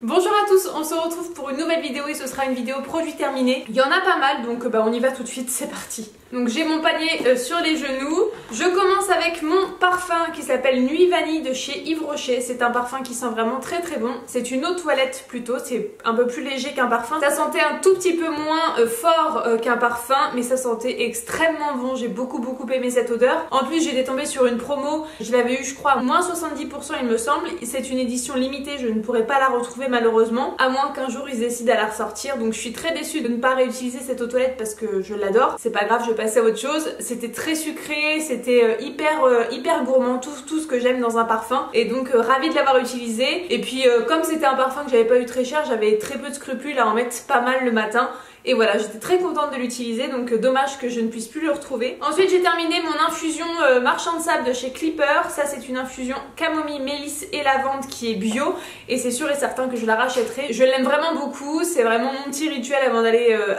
Bonjour à tous, on se retrouve pour une nouvelle vidéo et ce sera une vidéo produit terminé. Il y en a pas mal donc on y va tout de suite, c'est parti. Donc j'ai mon panier sur les genoux. Je commence avec mon parfum qui s'appelle Nuit Vanille de chez Yves Rocher. C'est un parfum qui sent vraiment très très bon. C'est une eau de toilette plutôt, c'est un peu plus léger qu'un parfum. Ça sentait un tout petit peu moins fort qu'un parfum, mais ça sentait extrêmement bon. J'ai beaucoup aimé cette odeur. En plus j'étais tombée sur une promo, je l'avais eu je crois à moins 70% il me semble. C'est une édition limitée, je ne pourrais pas la retrouver malheureusement, à moins qu'un jour ils décident à la ressortir. Donc je suis très déçue de ne pas réutiliser cette eau de toilette parce que je l'adore. C'est pas grave, je vais passer à autre chose. C'était très sucré, c'était hyper gourmand, tout ce que j'aime dans un parfum. Et donc ravie de l'avoir utilisé. Et puis comme c'était un parfum que j'avais pas eu très cher, j'avais très peu de scrupules à en mettre pas mal le matin. Et voilà, j'étais très contente de l'utiliser, donc dommage que je ne puisse plus le retrouver. Ensuite j'ai terminé mon infusion marchand de sable de chez Clipper. Ça c'est une infusion camomille, mélisse et lavande qui est bio. Et c'est sûr et certain que je la rachèterai. Je l'aime vraiment beaucoup, c'est vraiment mon petit rituel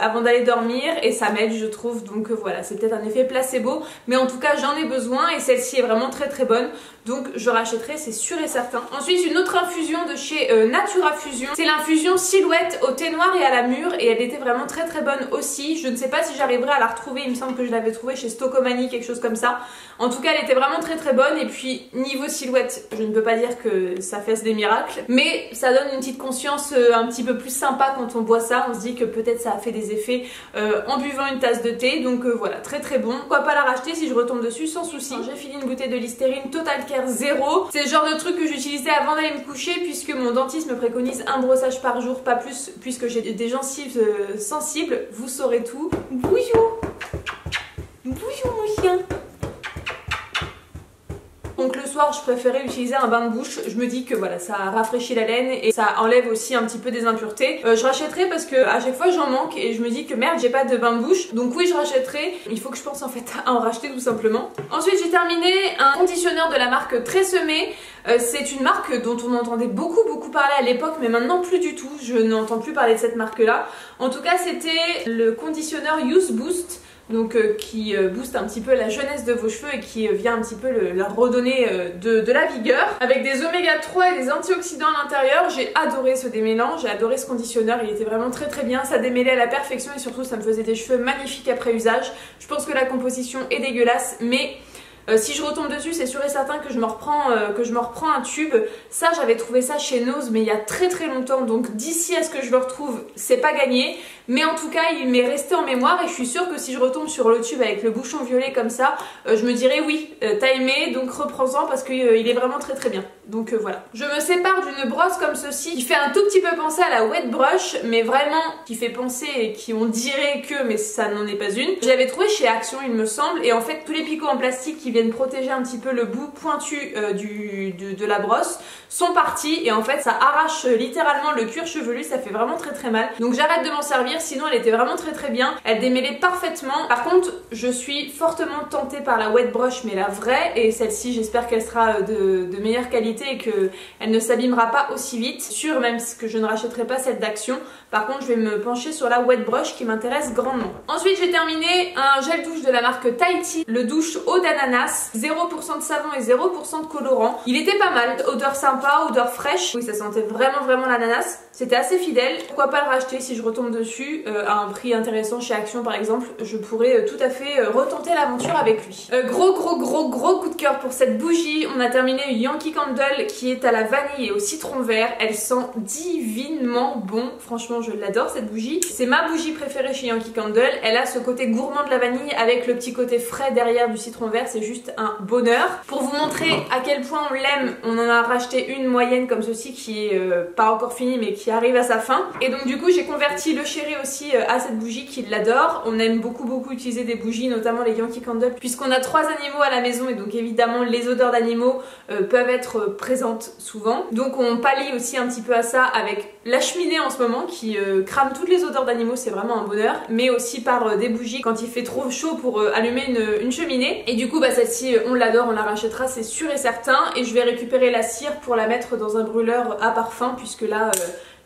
avant d'aller dormir. Et ça m'aide je trouve, donc voilà, c'est peut-être un effet placebo. Mais en tout cas j'en ai besoin et celle-ci est vraiment très bonne. Donc je rachèterai, c'est sûr et certain. Ensuite une autre infusion de chez Natura Fusion. C'est l'infusion silhouette au thé noir et à la mûre. Et elle était vraiment très bonne aussi. Je ne sais pas si j'arriverai à la retrouver, il me semble que je l'avais trouvée chez Stocomanie, quelque chose comme ça. En tout cas elle était vraiment très bonne. Et puis niveau silhouette, je ne peux pas dire que ça fasse des miracles, mais ça donne une petite conscience un petit peu plus sympa quand on boit ça. On se dit que peut-être ça a fait des effets en buvant une tasse de thé. Donc voilà, très bon. Pourquoi pas la racheter si je retombe dessus sans souci. J'ai fini une bouteille de Listerine Total Care 0. C'est le genre de truc que j'utilisais avant d'aller me coucher, puisque mon dentiste me préconise un brossage par jour, pas plus, puisque j'ai des gencives sensibles. Vous saurez tout. Bonjour mon chien. Donc le soir je préférais utiliser un bain de bouche. Je me dis que voilà, ça rafraîchit la laine et ça enlève aussi un petit peu des impuretés. Je rachèterai parce que à chaque fois j'en manque et je me dis que merde, j'ai pas de bain de bouche. Donc oui, je rachèterai. Il faut que je pense en fait à en racheter tout simplement. Ensuite j'ai terminé un conditionneur de la marque Tresemmé. C'est une marque dont on entendait beaucoup parler à l'époque, mais maintenant plus du tout. Je n'entends plus parler de cette marque là. En tout cas c'était le conditionneur Youth Boost. Donc qui booste un petit peu la jeunesse de vos cheveux et qui vient un petit peu leur redonner de la vigueur. Avec des oméga 3 et des antioxydants à l'intérieur. J'ai adoré ce démêlant, j'ai adoré ce conditionneur, il était vraiment très bien. Ça démêlait à la perfection et surtout ça me faisait des cheveux magnifiques après usage. Je pense que la composition est dégueulasse, mais si je retombe dessus, c'est sûr et certain que je me reprends un tube. Ça, j'avais trouvé ça chez Nose, mais il y a très longtemps. Donc d'ici à ce que je le retrouve, c'est pas gagné. Mais en tout cas, il m'est resté en mémoire et je suis sûre que si je retombe sur le tube avec le bouchon violet comme ça, je me dirais oui, t'as aimé, donc reprends-en parce qu'il est vraiment très bien. Donc voilà. Je me sépare d'une brosse comme ceci qui fait un tout petit peu penser à la wet brush, mais vraiment qui fait penser et qui on dirait que, mais ça n'en est pas une. Je l'avais trouvé chez Action, il me semble, et en fait tous les picots en plastique qui viennent protéger un petit peu le bout pointu de la brosse sont partis et en fait ça arrache littéralement le cuir chevelu, ça fait vraiment très mal. Donc j'arrête de m'en servir, sinon elle était vraiment très bien, elle démêlait parfaitement. Par contre je suis fortement tentée par la wet brush, mais la vraie, et celle-ci j'espère qu'elle sera de meilleure qualité et qu'elle ne s'abîmera pas aussi vite. Sûr même que je ne rachèterai pas celle d'Action. Par contre je vais me pencher sur la wet brush qui m'intéresse grandement. Ensuite j'ai terminé un gel douche de la marque Tahiti, le douche eau d'ananas, 0% de savon et 0% de colorant. Il était pas mal, odeur sympa, odeur fraîche. Oui, ça sentait vraiment l'ananas. C'était assez fidèle. Pourquoi pas le racheter si je retombe dessus à un prix intéressant chez Action par exemple. Je pourrais tout à fait retenter l'aventure avec lui. Gros coup de cœur pour cette bougie. On a terminé une Yankee Candle qui est à la vanille et au citron vert. Elle sent divinement bon. Franchement, je l'adore cette bougie. C'est ma bougie préférée chez Yankee Candle. Elle a ce côté gourmand de la vanille avec le petit côté frais derrière du citron vert. C'est juste un bonheur. Pour vous montrer à quel point on l'aime, on en a racheté une moyenne comme ceci qui est pas encore finie mais qui arrive à sa fin. Et donc du coup j'ai converti le chéri aussi à cette bougie qui l'adore. On aime beaucoup utiliser des bougies, notamment les Yankee Candle, puisqu'on a 3 animaux à la maison et donc évidemment les odeurs d'animaux peuvent être présentes souvent. Donc on pallie aussi un petit peu à ça avec la cheminée en ce moment qui crame toutes les odeurs d'animaux, c'est vraiment un bonheur. Mais aussi par des bougies quand il fait trop chaud pour allumer une cheminée. Et du coup bah celle-ci on l'adore, on la rachètera, c'est sûr et certain. Et je vais récupérer la cire pour la mettre dans un brûleur à parfum, puisque là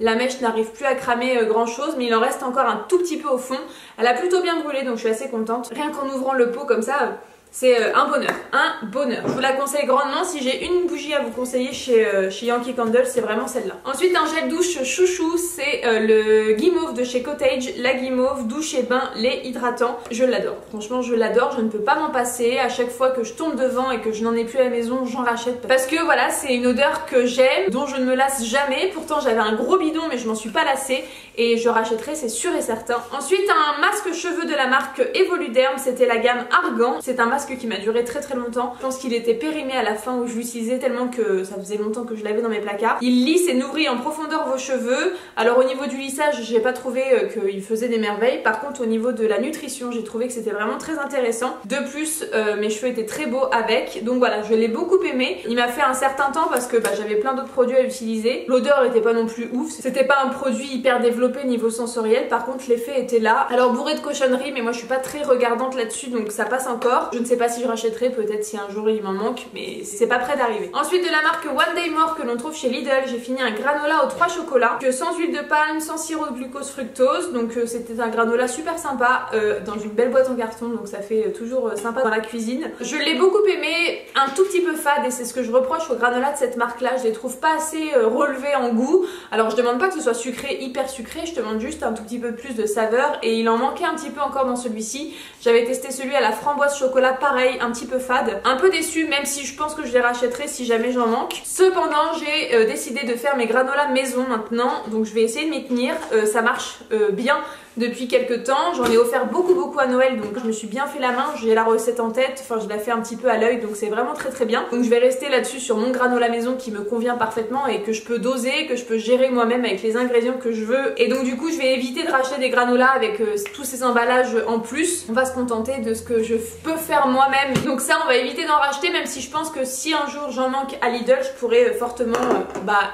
la mèche n'arrive plus à cramer grand chose, mais il en reste encore un tout petit peu au fond. Elle a plutôt bien brûlé, donc je suis assez contente. Rien qu'en ouvrant le pot comme ça, C'est un bonheur. Je vous la conseille grandement. Si j'ai une bougie à vous conseiller chez Yankee Candle, c'est vraiment celle-là. Ensuite, un gel douche chouchou, c'est le Guimauve de chez Cottage. La Guimauve, douche et bain, lait hydratant. Je l'adore. Franchement, je l'adore. Je ne peux pas m'en passer. À chaque fois que je tombe devant et que je n'en ai plus à la maison, j'en rachète. Parce que voilà, c'est une odeur que j'aime, dont je ne me lasse jamais. Pourtant, j'avais un gros bidon, mais je m'en suis pas lassée. Et je rachèterai, c'est sûr et certain. Ensuite, un masque cheveux de la marque Evoluderm. C'était la gamme Argan. C'est un masque qui m'a duré très longtemps. Je pense qu'il était périmé à la fin où je l'utilisais tellement que ça faisait longtemps que je l'avais dans mes placards. Il lisse et nourrit en profondeur vos cheveux. Alors au niveau du lissage, j'ai pas trouvé qu'il faisait des merveilles. Par contre au niveau de la nutrition, j'ai trouvé que c'était vraiment très intéressant. De plus, mes cheveux étaient très beaux avec. Donc voilà, je l'ai beaucoup aimé. Il m'a fait un certain temps parce que j'avais plein d'autres produits à utiliser. L'odeur était pas non plus ouf. C'était pas un produit hyper développé niveau sensoriel. Par contre l'effet était là. Alors bourré de cochonneries, mais moi je suis pas très regardante là-dessus, donc ça passe encore. Je ne sais pas si je rachèterai, peut-être si un jour il m'en manque, mais c'est pas près d'arriver. Ensuite de la marque One Day More que l'on trouve chez Lidl, j'ai fini un granola aux 3 chocolats, sans huile de palme, sans sirop de glucose fructose. Donc c'était un granola super sympa dans une belle boîte en carton, donc ça fait toujours sympa dans la cuisine. Je l'ai beaucoup aimé, un tout petit peu fade, et c'est ce que je reproche aux granolas de cette marque là. Je les trouve pas assez relevés en goût. Alors je demande pas que ce soit sucré, hyper sucré, je demande juste un tout petit peu plus de saveur, et il en manquait un petit peu encore dans celui-ci. J'avais testé celui à la framboise chocolat, pareil, un petit peu fade. Un peu déçue, même si je pense que je les rachèterai si jamais j'en manque. Cependant, j'ai décidé de faire mes granolas maison maintenant, donc je vais essayer de m'y tenir. Ça marche bien depuis quelques temps. J'en ai offert beaucoup à Noël, donc je me suis bien fait la main. J'ai la recette en tête, enfin je la fais un petit peu à l'œil, donc c'est vraiment très bien. Donc je vais rester là-dessus sur mon granola maison qui me convient parfaitement et que je peux doser, que je peux gérer moi-même avec les ingrédients que je veux. Et donc du coup je vais éviter de racheter des granolas avec tous ces emballages en plus. On va se contenter de ce que je peux faire moi-même. Donc ça on va éviter d'en racheter, même si je pense que si un jour j'en manque à Lidl, je pourrais fortement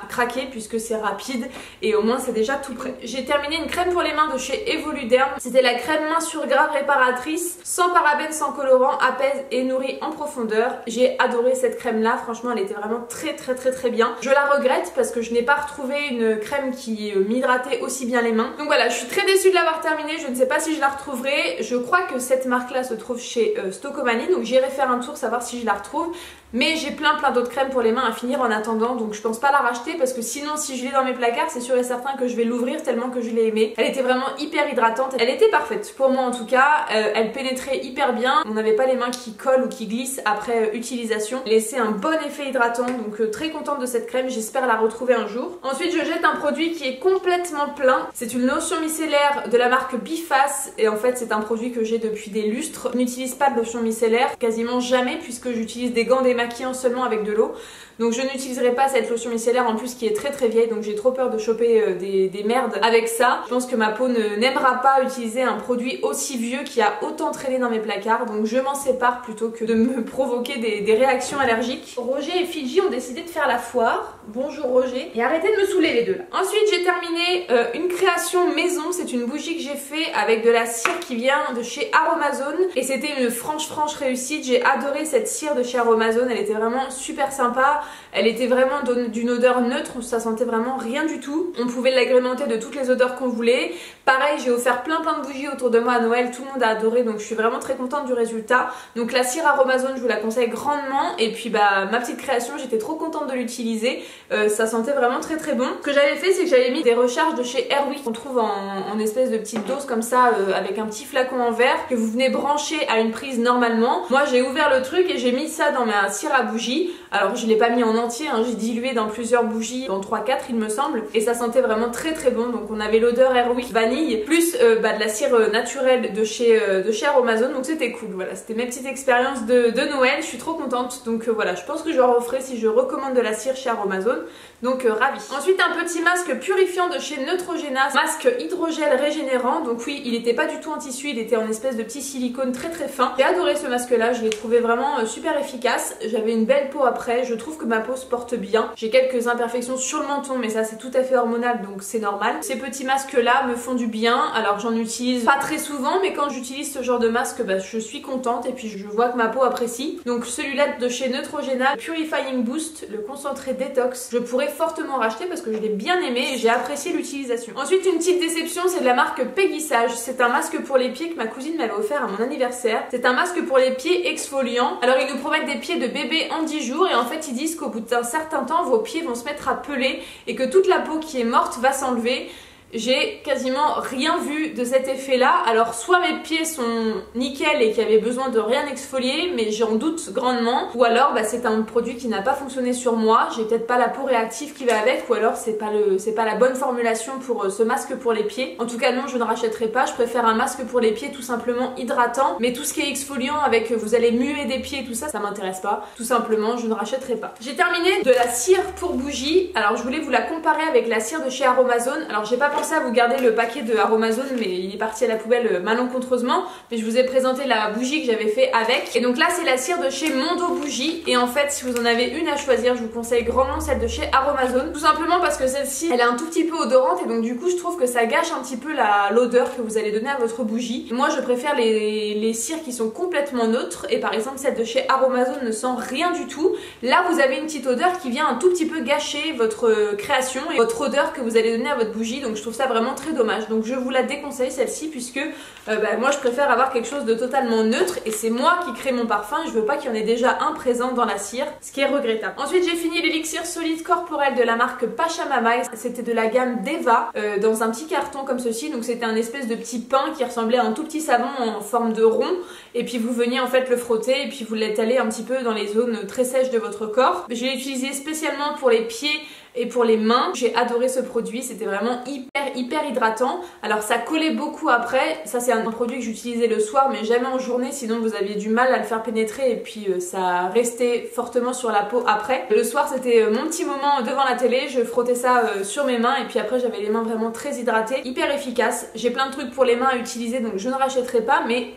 craquer puisque c'est rapide et au moins c'est déjà tout prêt. J'ai terminé une crème pour les mains de chez Evoluderm. C'était la crème main sur gras réparatrice, sans parabènes, sans colorant, apaise et nourrit en profondeur. J'ai adoré cette crème là, franchement elle était vraiment très bien. Je la regrette parce que je n'ai pas retrouvé une crème qui m'hydratait aussi bien les mains. Donc voilà, je suis très déçue de l'avoir terminée, je ne sais pas si je la retrouverai. Je crois que cette marque là se trouve chez Stocomanie, donc j'irai faire un tour savoir si je la retrouve. Mais j'ai plein d'autres crèmes pour les mains à finir en attendant, donc je pense pas la racheter parce que sinon si je l'ai dans mes placards c'est sûr et certain que je vais l'ouvrir tellement que je l'ai aimée. Elle était vraiment hyper hydratante, elle était parfaite pour moi en tout cas, elle pénétrait hyper bien, on n'avait pas les mains qui collent ou qui glissent après utilisation, elle laissait un bon effet hydratant, donc très contente de cette crème, j'espère la retrouver un jour. Ensuite je jette un produit qui est complètement plein, c'est une lotion micellaire de la marque Biface et en fait c'est un produit que j'ai depuis des lustres. Je n'utilise pas de lotion micellaire, quasiment jamais, puisque j'utilise des gants démaquillants seulement avec de l'eau. Donc je n'utiliserai pas cette lotion micellaire en plus qui est très vieille, donc j'ai trop peur de choper des merdes avec ça. Je pense que ma peau n'aimera pas utiliser un produit aussi vieux qui a autant traîné dans mes placards, donc je m'en sépare plutôt que de me provoquer des réactions allergiques. Roger et Fidji ont décidé de faire la foire. Bonjour Roger. Et arrêtez de me saouler les deux là. Ensuite j'ai terminé une création maison, c'est une bougie que j'ai fait avec de la cire qui vient de chez Aromazone et c'était une franche réussite. J'ai adoré cette cire de chez Aromazone, elle était vraiment super sympa. Elle était vraiment d'une odeur neutre, ça sentait vraiment rien du tout. On pouvait l'agrémenter de toutes les odeurs qu'on voulait. Pareil, j'ai offert plein de bougies autour de moi à Noël, tout le monde a adoré, donc je suis vraiment très contente du résultat. Donc la cire Aromazone, je vous la conseille grandement. Et puis ma petite création, j'étais trop contente de l'utiliser. Ça sentait vraiment très bon. Ce que j'avais fait, c'est que j'avais mis des recharges de chez Airwick qu'on trouve en espèce de petite dose comme ça, avec un petit flacon en verre que vous venez brancher à une prise normalement. Moi j'ai ouvert le truc et j'ai mis ça dans ma cire à bougie. Alors je l'ai pas mis en entier, hein, j'ai dilué dans plusieurs bougies, dans 3-4 il me semble, et ça sentait vraiment très bon. Donc on avait l'odeur Airwick vanille plus de la cire naturelle de chez Aromazone, donc c'était cool. Voilà, c'était mes petites expériences de Noël, je suis trop contente. Donc voilà, je pense que je referai si je recommande de la cire chez Aromazone, donc ravi. Ensuite un petit masque purifiant de chez Neutrogena, masque hydrogel régénérant. Donc oui, il était pas du tout en tissu, il était en espèce de petit silicone très fin. J'ai adoré ce masque là, je l'ai trouvé vraiment super efficace. J'avais une belle peau après après. Je trouve que ma peau se porte bien. J'ai quelques imperfections sur le menton, mais ça c'est tout à fait hormonal, donc c'est normal. Ces petits masques là me font du bien. Alors j'en utilise pas très souvent, mais quand j'utilise ce genre de masque, bah, je suis contente et puis je vois que ma peau apprécie. Donc celui-là de chez Neutrogena, Purifying Boost, le concentré détox, je pourrais fortement racheter parce que je l'ai bien aimé et j'ai apprécié l'utilisation. Ensuite, une petite déception, c'est de la marque Peggy Sage. C'est un masque pour les pieds que ma cousine m'avait offert à mon anniversaire. C'est un masque pour les pieds exfoliant. Alors ils nous promettent des pieds de bébé en 10 jours et en fait ils disent qu'au bout d'un certain temps, vos pieds vont se mettre à peler et que toute la peau qui est morte va s'enlever. J'ai quasiment rien vu de cet effet là. Alors soit mes pieds sont nickel et qui avaient besoin de rien exfolier, mais j'en doute grandement, ou alors bah, c'est un produit qui n'a pas fonctionné sur moi, j'ai peut-être pas la peau réactive qui va avec, ou alors c'est pas la bonne formulation pour ce masque pour les pieds. En tout cas non, je ne rachèterai pas, je préfère un masque pour les pieds tout simplement hydratant, mais tout ce qui est exfoliant avec vous allez muer des pieds et tout ça, ça m'intéresse pas, tout simplement je ne rachèterai pas. J'ai terminé de la cire pour bougie. Alors je voulais vous la comparer avec la cire de chez Aromazone. Alors j'ai pas pensé à vous garder le paquet de Aromazone, mais il est parti à la poubelle malencontreusement, mais je vous ai présenté la bougie que j'avais fait avec. Et donc là c'est la cire de chez Mondo Bougie, et en fait si vous en avez une à choisir, je vous conseille grandement celle de chez Aromazone, tout simplement parce que celle-ci elle est un tout petit peu odorante et donc du coup je trouve que ça gâche un petit peu l'odeur que vous allez donner à votre bougie. Moi je préfère les cires qui sont complètement neutres, et par exemple celle de chez Aromazone ne sent rien du tout. Là vous avez une petite odeur qui vient un tout petit peu gâcher votre création et votre odeur que vous allez donner à votre bougie, donc je trouve ça vraiment très dommage. Donc je vous la déconseille celle-ci, puisque moi je préfère avoir quelque chose de totalement neutre et c'est moi qui crée mon parfum, je veux pas qu'il y en ait déjà un présent dans la cire, ce qui est regrettable. Ensuite j'ai fini l'élixir solide corporel de la marque Pachamama. C'était de la gamme Deva dans un petit carton comme ceci, donc c'était un espèce de petit pain qui ressemblait à un tout petit savon en forme de rond, et puis vous veniez en fait le frotter et puis vous l'étalez un petit peu dans les zones très sèches de votre corps. Je l'ai utilisé spécialement pour les pieds et pour les mains. J'ai adoré ce produit, c'était vraiment hyper hydratant. Alors ça collait beaucoup après, ça c'est un produit que j'utilisais le soir mais jamais en journée, sinon vous aviez du mal à le faire pénétrer et puis ça restait fortement sur la peau après. Le soir c'était mon petit moment devant la télé, je frottais ça sur mes mains et puis après j'avais les mains vraiment très hydratées, hyper efficace. J'ai plein de trucs pour les mains à utiliser donc je ne rachèterai pas, mais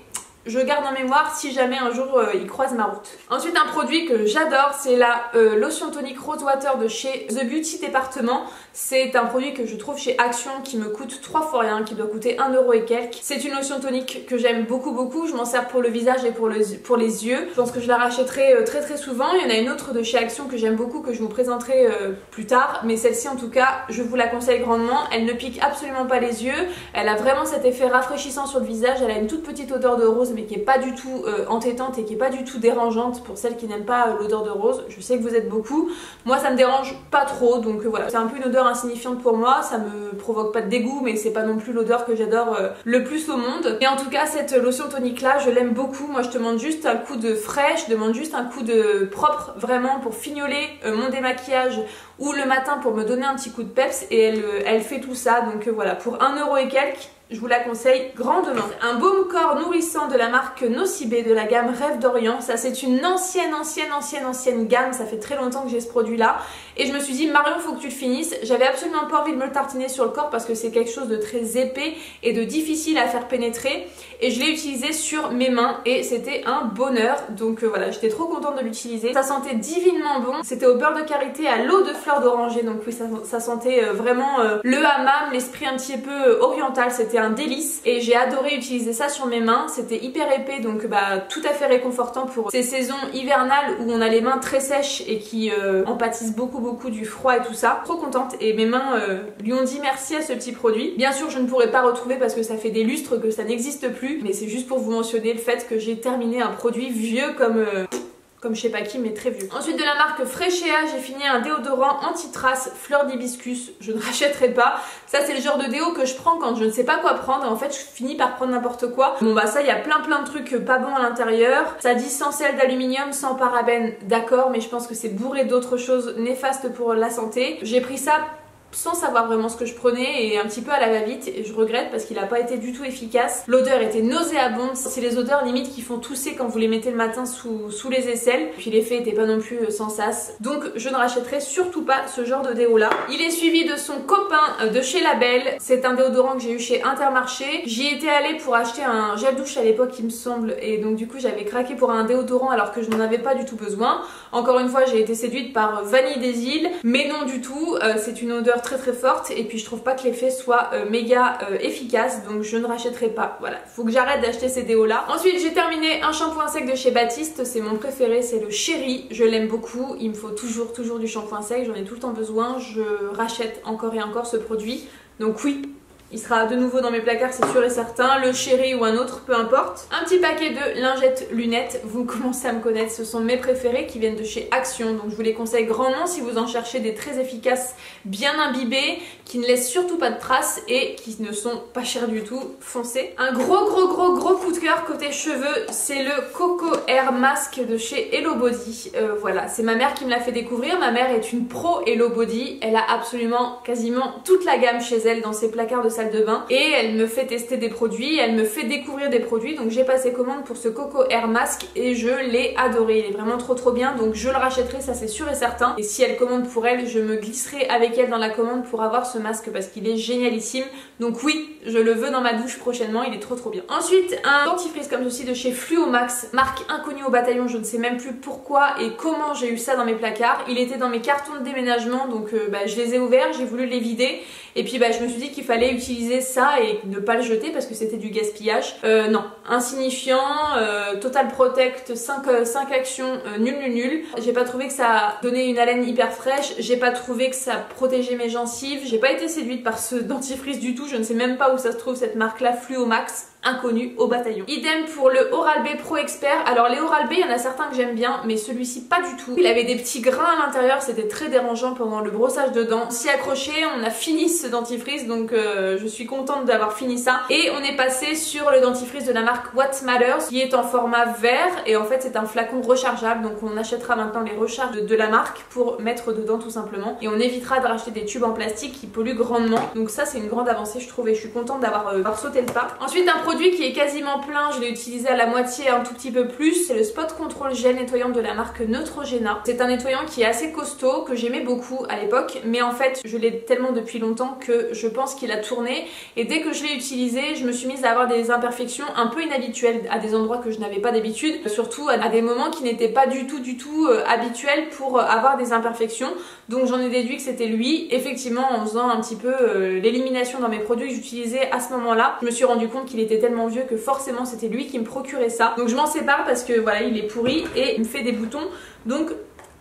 je garde en mémoire si jamais un jour il croise ma route. Ensuite un produit que j'adore, c'est la lotion tonique Rose Water de chez The Beauty Département. C'est un produit que je trouve chez Action qui me coûte 3 fois rien, qui doit coûter 1€ et quelques. C'est une lotion tonique que j'aime beaucoup, je m'en sers pour le visage et pour les yeux. Je pense que je la rachèterai très souvent. Il y en a une autre de chez Action que j'aime beaucoup, que je vous présenterai plus tard, mais celle-ci en tout cas je vous la conseille grandement. Elle ne pique absolument pas les yeux, elle a vraiment cet effet rafraîchissant sur le visage, elle a une toute petite odeur de rose mais qui est pas du tout entêtante et qui est pas du tout dérangeante pour celles qui n'aiment pas l'odeur de rose. Je sais que vous êtes beaucoup, moi ça me dérange pas trop, donc voilà, c'est un peu une odeur insignifiante pour moi, ça me provoque pas de dégoût mais c'est pas non plus l'odeur que j'adore le plus au monde. Et en tout cas cette lotion tonique là je l'aime beaucoup. Moi je demande juste un coup de frais, je demande juste un coup de propre vraiment pour fignoler mon démaquillage ou le matin pour me donner un petit coup de peps, et elle fait tout ça, donc voilà, pour 1€ et quelques je vous la conseille grandement. Un baume corps nourrissant de la marque Nocibé de la gamme Rêve d'Orient. Ça c'est une ancienne gamme, ça fait très longtemps que j'ai ce produit là et je me suis dit Marion faut que tu le finisses. J'avais absolument pas envie de me le tartiner sur le corps parce que c'est quelque chose de très épais et de difficile à faire pénétrer, et je l'ai utilisé sur mes mains et c'était un bonheur, donc voilà, j'étais trop contente de l'utiliser. Ça sentait divinement bon, c'était au beurre de karité à l'eau de fleur d'oranger, donc oui ça sentait vraiment le hammam, l'esprit un petit peu oriental, c'était un délice et j'ai adoré utiliser ça sur mes mains. C'était hyper épais donc tout à fait réconfortant pour ces saisons hivernales où on a les mains très sèches et qui en pâtissent beaucoup du froid et tout ça. Trop contente, et mes mains lui ont dit merci à ce petit produit. Bien sûr je ne pourrais pas retrouver parce que ça fait des lustres que ça n'existe plus, mais c'est juste pour vous mentionner le fait que j'ai terminé un produit vieux comme je sais pas qui, mais très vieux. Ensuite de la marque Freshéa, j'ai fini un déodorant anti-trace fleur d'hibiscus. Je ne rachèterai pas. Ça c'est le genre de déo que je prends quand je ne sais pas quoi prendre et en fait je finis par prendre n'importe quoi. Bon ça il y a plein de trucs pas bons à l'intérieur. Ça dit sans sel d'aluminium, sans parabènes, d'accord, mais je pense que c'est bourré d'autres choses néfastes pour la santé. J'ai pris ça sans savoir vraiment ce que je prenais et un petit peu à la va-vite, et je regrette parce qu'il a pas été du tout efficace. L'odeur était nauséabonde, c'est les odeurs limite qui font tousser quand vous les mettez le matin sous les aisselles, puis l'effet était pas non plus sans sas, donc je ne rachèterai surtout pas ce genre de déo là. Il est suivi de son copain de chez Label, c'est un déodorant que j'ai eu chez Intermarché. J'y étais allée pour acheter un gel douche à l'époque il me semble, et donc du coup j'avais craqué pour un déodorant alors que je n'en avais pas du tout besoin. Encore une fois j'ai été séduite par Vanille des Îles, mais non du tout, c'est une odeur très très forte et puis je trouve pas que l'effet soit méga efficace, donc je ne rachèterai pas. Voilà, faut que j'arrête d'acheter ces déos là. Ensuite j'ai terminé un shampoing sec de chez Baptiste, c'est mon préféré, c'est le Chéri, je l'aime beaucoup, il me faut toujours du shampoing sec, j'en ai tout le temps besoin, je rachète encore et encore ce produit, donc oui, il sera de nouveau dans mes placards, c'est sûr et certain. Le Chéri ou un autre, peu importe. Un petit paquet de lingettes lunettes. Vous commencez à me connaître, ce sont mes préférés qui viennent de chez Action. Donc je vous les conseille grandement si vous en cherchez des très efficaces, bien imbibés, qui ne laissent surtout pas de traces et qui ne sont pas chers du tout. Foncez. Un gros coup de cœur côté cheveux, c'est le Coco Air Mask de chez Hello Body. Voilà, c'est ma mère qui me l'a fait découvrir. Ma mère est une pro Hello Body. Elle a absolument quasiment toute la gamme chez elle dans ses placards de salle de bain et elle me fait tester des produits, elle me fait découvrir des produits, donc j'ai passé commande pour ce Coco Air Mask et je l'ai adoré, il est vraiment trop bien, donc je le rachèterai, ça c'est sûr et certain, et si elle commande pour elle, je me glisserai avec elle dans la commande pour avoir ce masque parce qu'il est génialissime, donc oui, je le veux dans ma douche prochainement, il est trop bien. Ensuite, un dentifrice comme ceci de chez Fluo Max, marque inconnue au bataillon, je ne sais même plus pourquoi et comment j'ai eu ça dans mes placards, il était dans mes cartons de déménagement, donc je les ai ouverts, j'ai voulu les vider, et puis je me suis dit qu'il fallait utiliser ça et ne pas le jeter parce que c'était du gaspillage. Non, insignifiant, Total Protect, 5 actions, nul. J'ai pas trouvé que ça donnait une haleine hyper fraîche, j'ai pas trouvé que ça protégeait mes gencives, j'ai pas été séduite par ce dentifrice du tout, je ne sais même pas où ça se trouve cette marque là, Fluo Max. Inconnu au bataillon. Idem pour le Oral-B Pro Expert. Alors les Oral-B, il y en a certains que j'aime bien, mais celui-ci pas du tout. Il avait des petits grains à l'intérieur, c'était très dérangeant pendant le brossage de dents. On s'y accrochait, on a fini ce dentifrice, donc je suis contente d'avoir fini ça. Et on est passé sur le dentifrice de la marque What Matters, qui est en format vert, et en fait c'est un flacon rechargeable, donc on achètera maintenant les recharges de la marque pour mettre dedans tout simplement. Et on évitera de racheter des tubes en plastique qui polluent grandement. Donc ça c'est une grande avancée je trouve, et je suis contente d'avoir sauté le pas. Ensuite un produit qui est quasiment plein, je l'ai utilisé à la moitié, un tout petit peu plus, c'est le Spot Control Gel nettoyant de la marque Neutrogena. C'est un nettoyant qui est assez costaud, que j'aimais beaucoup à l'époque, mais en fait je l'ai tellement depuis longtemps que je pense qu'il a tourné, et dès que je l'ai utilisé, je me suis mise à avoir des imperfections un peu inhabituelles à des endroits que je n'avais pas d'habitude, surtout à des moments qui n'étaient pas du tout habituels pour avoir des imperfections, donc j'en ai déduit que c'était lui. Effectivement, en faisant un petit peu l'élimination dans mes produits que j'utilisais à ce moment-là, je me suis rendu compte qu'il était tellement vieux que forcément c'était lui qui me procurait ça. Donc je m'en sépare parce que voilà, il est pourri et il me fait des boutons. Donc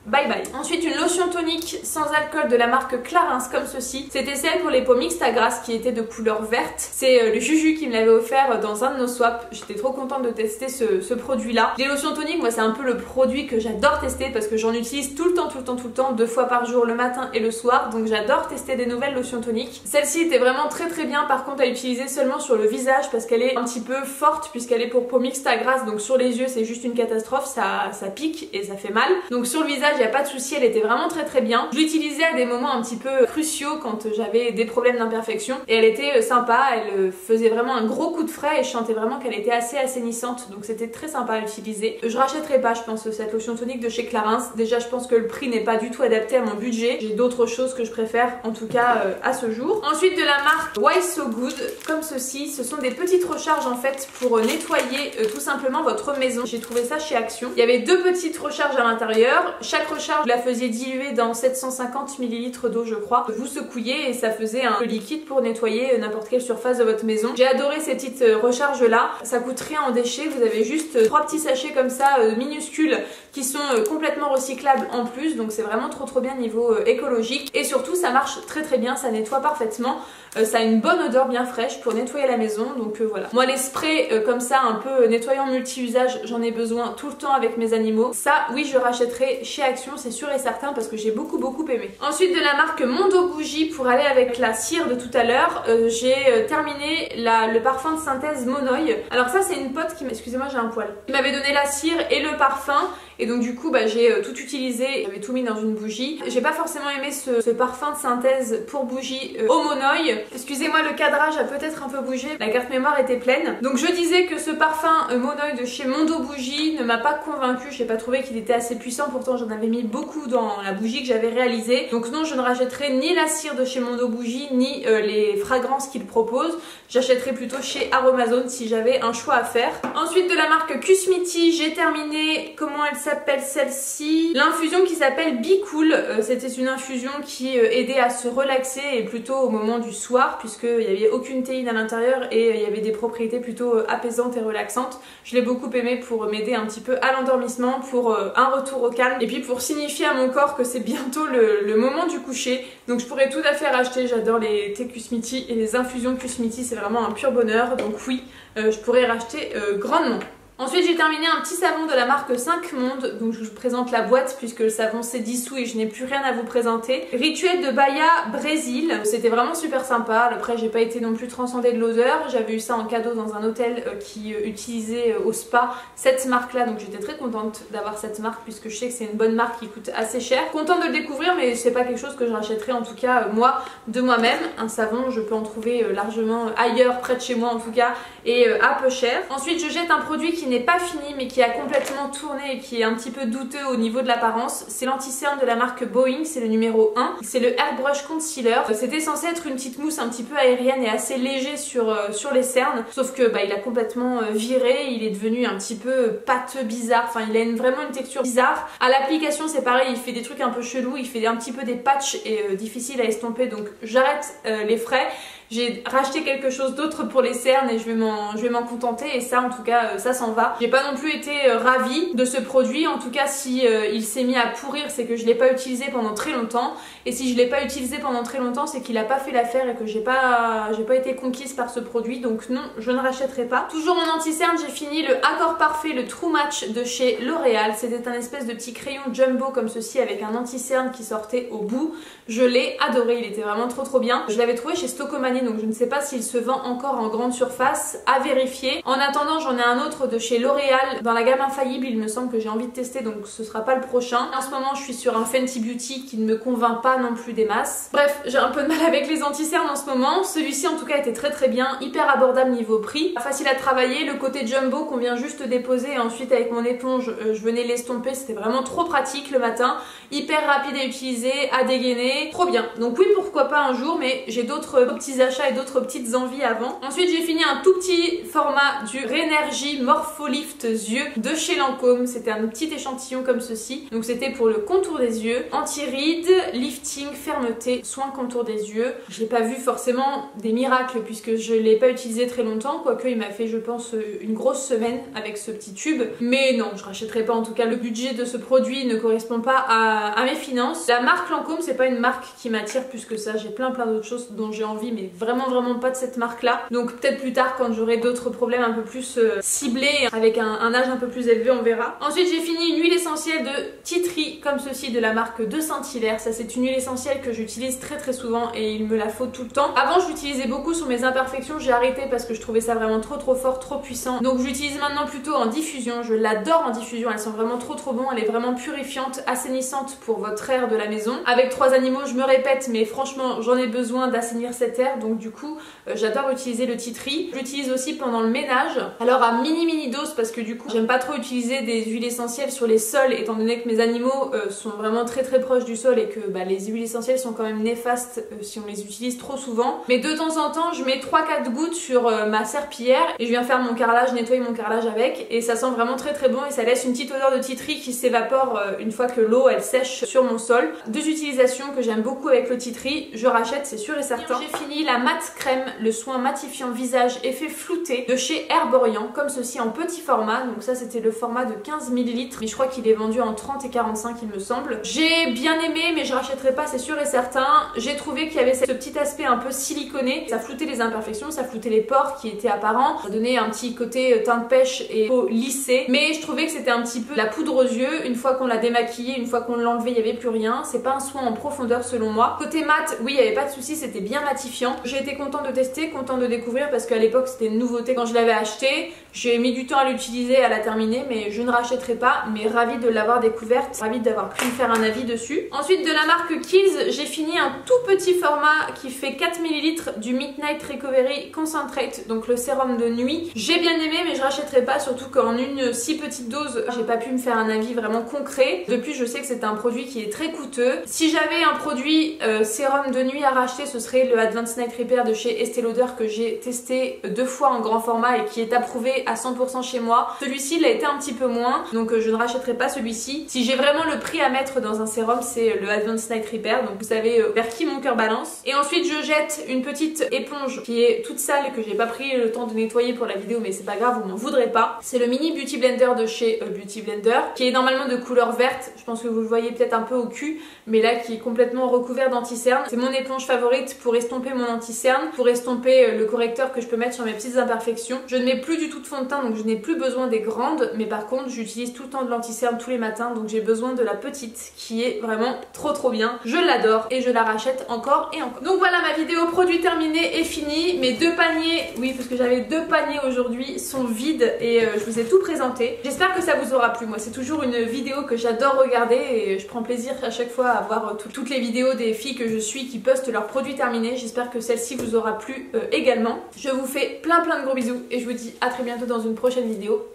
bye bye. Ensuite une lotion tonique sans alcool de la marque Clarins comme ceci. C'était celle pour les peaux mixtes à grasse qui était de couleur verte. C'est le Juju qui me l'avait offert dans un de nos swaps. J'étais trop contente de tester ce produit là. Les lotions toniques, moi c'est un peu le produit que j'adore tester parce que j'en utilise tout le temps, 2 fois par jour, le matin et le soir. Donc j'adore tester des nouvelles lotions toniques. Celle-ci était vraiment très bien par contre à utiliser seulement sur le visage parce qu'elle est un petit peu forte puisqu'elle est pour peau mixte à grasse. Donc sur les yeux c'est juste une catastrophe, ça pique et ça fait mal. Donc sur le visage il n'y a pas de souci, elle était vraiment très bien. Je l'utilisais à des moments un petit peu cruciaux quand j'avais des problèmes d'imperfection et elle était sympa, elle faisait vraiment un gros coup de frais et je sentais vraiment qu'elle était assez assainissante, donc c'était très sympa à utiliser. Je rachèterai pas je pense cette lotion tonique de chez Clarins, déjà je pense que le prix n'est pas du tout adapté à mon budget, j'ai d'autres choses que je préfère en tout cas à ce jour. Ensuite de la marque Why So Good, comme ceci, ce sont des petites recharges en fait pour nettoyer tout simplement votre maison. J'ai trouvé ça chez Action. Il y avait 2 petites recharges à l'intérieur, chaque recharge vous la faisiez diluer dans 750 ml d'eau je crois, vous secouiez et ça faisait un liquide pour nettoyer n'importe quelle surface de votre maison. J'ai adoré ces petites recharges là, ça coûte rien en déchets, vous avez juste 3 petits sachets comme ça minuscules qui sont complètement recyclables en plus, donc c'est vraiment trop bien niveau écologique et surtout ça marche très bien, ça nettoie parfaitement. Ça a une bonne odeur bien fraîche pour nettoyer la maison, donc voilà. Moi les sprays comme ça un peu nettoyant multi-usage, j'en ai besoin tout le temps avec mes animaux. Ça oui je rachèterai chez Action, c'est sûr et certain parce que j'ai beaucoup aimé. Ensuite de la marque Mondo Bougie, pour aller avec la cire de tout à l'heure, j'ai terminé le parfum de synthèse Monoï. Alors ça c'est une pote qui excusez-moi j'ai un poil, qui m'avait donné la cire et le parfum et donc du coup bah, j'ai tout utilisé, j'avais tout mis dans une bougie. J'ai pas forcément aimé ce parfum de synthèse pour bougie Homonoï. Excusez-moi, le cadrage a peut-être un peu bougé, la carte mémoire était pleine. Donc je disais que ce parfum Monoï de chez Mondo Bougie ne m'a pas convaincue, j'ai pas trouvé qu'il était assez puissant, pourtant j'en avais mis beaucoup dans la bougie que j'avais réalisée. Donc non, je ne rachèterai ni la cire de chez Mondo Bougie ni les fragrances qu'il propose. J'achèterai plutôt chez Aromazone si j'avais un choix à faire. Ensuite de la marque Kusmiti, j'ai terminé, comment elle s'appelle celle-ci, l'infusion qui s'appelle Be Cool. C'était une infusion qui aidait à se relaxer et plutôt au moment du soir puisqu'il n'y avait aucune théine à l'intérieur et il y avait des propriétés plutôt apaisantes et relaxantes. Je l'ai beaucoup aimé pour m'aider un petit peu à l'endormissement, pour un retour au calme et puis pour signifier à mon corps que c'est bientôt le moment du coucher. Donc je pourrais tout à fait racheter, j'adore les thés Kusmiti et les infusions Kusmiti, c'est vraiment un pur bonheur, donc oui, je pourrais racheter grandement. Ensuite j'ai terminé un petit savon de la marque 5 Mondes, donc je vous présente la boîte puisque le savon s'est dissous et je n'ai plus rien à vous présenter. Rituel de Bahia Brésil, c'était vraiment super sympa, après j'ai pas été non plus transcendée de l'odeur, j'avais eu ça en cadeau dans un hôtel qui utilisait au spa cette marque là, donc j'étais très contente d'avoir cette marque puisque je sais que c'est une bonne marque qui coûte assez cher. Contente de le découvrir mais c'est pas quelque chose que je rachèterai en tout cas moi de moi-même. Un savon je peux en trouver largement ailleurs, près de chez moi en tout cas, et à peu cher. Ensuite je jette un produit qui n'est pas fini mais qui a complètement tourné et qui est un petit peu douteux au niveau de l'apparence. C'est l'anti-cerne de la marque Boeing, c'est le numéro 1. C'est le Airbrush Concealer. C'était censé être une petite mousse un petit peu aérienne et assez léger sur les cernes. Sauf que bah, il a complètement viré, il est devenu un petit peu pâteux, bizarre. Enfin il a vraiment une texture bizarre. À l'application c'est pareil, il fait des trucs un peu chelous, il fait un petit peu des patchs et difficiles à estomper, donc j'arrête les frais. J'ai racheté quelque chose d'autre pour les cernes et je vais m'en contenter, et ça en tout cas ça s'en va. J'ai pas non plus été ravie de ce produit, en tout cas si il s'est mis à pourrir c'est que je l'ai pas utilisé pendant très longtemps, et si je l'ai pas utilisé pendant très longtemps c'est qu'il a pas fait l'affaire et que j'ai pas été conquise par ce produit, donc non, je ne rachèterai pas. Toujours en anti-cerne, j'ai fini le Accord Parfait, le True Match de chez L'Oréal. C'était un espèce de petit crayon jumbo comme ceci avec un anti-cerne qui sortait au bout. Je l'ai adoré, il était vraiment trop bien. Je l'avais trouvé chez Stocomanie, donc je ne sais pas s'il se vend encore en grande surface, à vérifier. En attendant, j'en ai un autre de chez L'Oréal dans la gamme Infaillible, il me semble que j'ai envie de tester, donc ce sera pas le prochain. En ce moment je suis sur un Fenty Beauty qui ne me convainc pas non plus des masses. Bref, j'ai un peu de mal avec les anti-cernes en ce moment. Celui-ci en tout cas était très bien, hyper abordable niveau prix, facile à travailler. Le côté jumbo qu'on vient juste déposer et ensuite avec mon éponge je venais l'estomper, c'était vraiment trop pratique le matin, hyper rapide à utiliser, à dégainer, trop bien. Donc oui, pourquoi pas un jour, mais j'ai d'autres petits achats et d'autres petites envies avant. Ensuite j'ai fini un tout petit format du Rénergie Morpholift Yeux de chez Lancôme. C'était un petit échantillon comme ceci, donc c'était pour le contour des yeux, anti-rides, lifting, fermeté, soin contour des yeux. J'ai pas vu forcément des miracles puisque je l'ai pas utilisé très longtemps, quoique il m'a fait je pense une grosse semaine avec ce petit tube, mais non, je rachèterai pas, en tout cas le budget de ce produit ne correspond pas à mes finances. La marque Lancôme c'est pas une marque qui m'attire plus que ça, j'ai plein d'autres choses dont j'ai envie mais vraiment pas de cette marque là, donc peut-être plus tard quand j'aurai d'autres problèmes un peu plus ciblés avec un âge un peu plus élevé, on verra. Ensuite j'ai fini une huile essentielle de Tea Tree comme ceci de la marque de Saint-Hilaire. Ça c'est une huile essentielle que j'utilise très souvent et il me la faut tout le temps. Avant je l'utilisais beaucoup sur mes imperfections, j'ai arrêté parce que je trouvais ça vraiment trop fort, trop puissant, donc je l'utilise maintenant plutôt en diffusion. Je l'adore en diffusion, elle sent vraiment trop bon, elle est vraiment purifiante, assainissante pour votre air de la maison. Avec 3 animaux je me répète mais franchement j'en ai besoin d'assainir cet air, donc du coup j'adore utiliser le Tea Tree. J'utilise aussi pendant le ménage, alors à mini dose parce que du coup j'aime pas trop utiliser des huiles essentielles sur les sols étant donné que mes animaux sont vraiment très proches du sol et que les huiles essentielles sont quand même néfastes si on les utilise trop souvent. Mais de temps en temps je mets 3-4 gouttes sur ma serpillière et je viens faire mon carrelage, nettoyer mon carrelage avec, et ça sent vraiment très bon et ça laisse une petite odeur de Tea Tree qui s'évapore une fois que l'eau elle sèche sur mon sol. 2 utilisations que j'aime beaucoup avec le Tea Tree, je rachète c'est sûr et certain. J'ai fini la matte crème, le soin matifiant visage effet flouté de chez Herborian, comme ceci en petit format, donc ça c'était le format de 15 ml, mais je crois qu'il est vendu en 30 et 45 il me semble. J'ai bien aimé mais je rachèterai pas c'est sûr et certain. J'ai trouvé qu'il y avait ce petit aspect un peu siliconé, ça floutait les imperfections, ça floutait les pores qui étaient apparents, ça donnait un petit côté teint de pêche et peau lissée, mais je trouvais que c'était un petit peu la poudre aux yeux. Une fois qu'on l'a démaquillé, une fois qu'on l'enlevait, il n'y avait plus rien, c'est pas un soin en profondeur selon moi. Côté mat, oui il n'y avait pas de souci, c'était bien matifiant, J'ai été contente de tester, contente de découvrir parce qu'à l'époque c'était une nouveauté quand je l'avais acheté. J'ai mis du temps à l'utiliser, à la terminer, mais je ne rachèterai pas, mais ravie de l'avoir découverte, ravie d'avoir pu me faire un avis dessus. Ensuite de la marque Kiehl's, j'ai fini un tout petit format qui fait 4 ml du Midnight Recovery Concentrate, donc le sérum de nuit. J'ai bien aimé, mais je rachèterai pas, surtout qu'en une si petite dose, j'ai pas pu me faire un avis vraiment concret. Depuis, je sais que c'est un produit qui est très coûteux. Si j'avais un produit sérum de nuit à racheter, ce serait le Advanced Night Repair de chez Estée Lauder que j'ai testé 2 fois en grand format et qui est approuvé à 100% chez moi. Celui-ci, il a été un petit peu moins, donc je ne rachèterai pas celui-ci. Si j'ai vraiment le prix à mettre dans un sérum, c'est le Advanced Night Repair, donc vous savez vers qui mon cœur balance. Et ensuite, je jette une petite éponge qui est toute sale et que j'ai pas pris le temps de nettoyer pour la vidéo, mais c'est pas grave, vous m'en voudrez pas. C'est le Mini Beauty Blender de chez Beauty Blender, qui est normalement de couleur verte. Je pense que vous le voyez peut-être un peu au cul, mais là qui est complètement recouvert d'anti-cerne. C'est mon éponge favorite pour estomper mon anti-cerne, pour estomper le correcteur que je peux mettre sur mes petites imperfections. Je ne mets plus du tout de fond de teint, donc je n'ai plus besoin des grandes, mais par contre j'utilise tout le temps de l'anti-cerne tous les matins, donc j'ai besoin de la petite qui est vraiment trop bien. Je l'adore et je la rachète encore et encore. Donc voilà, ma vidéo produit terminée est finie. Mes 2 paniers, oui parce que j'avais 2 paniers aujourd'hui, sont vides et je vous ai tout présenté. J'espère que ça vous aura plu. Moi c'est toujours une vidéo que j'adore regarder et je prends plaisir à chaque fois à voir toutes les vidéos des filles que je suis qui postent leurs produits terminés. J'espère que celle-ci vous aura plu également. Je vous fais plein de gros bisous et je vous dis à très bientôt dans une prochaine vidéo.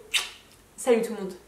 Salut tout le monde.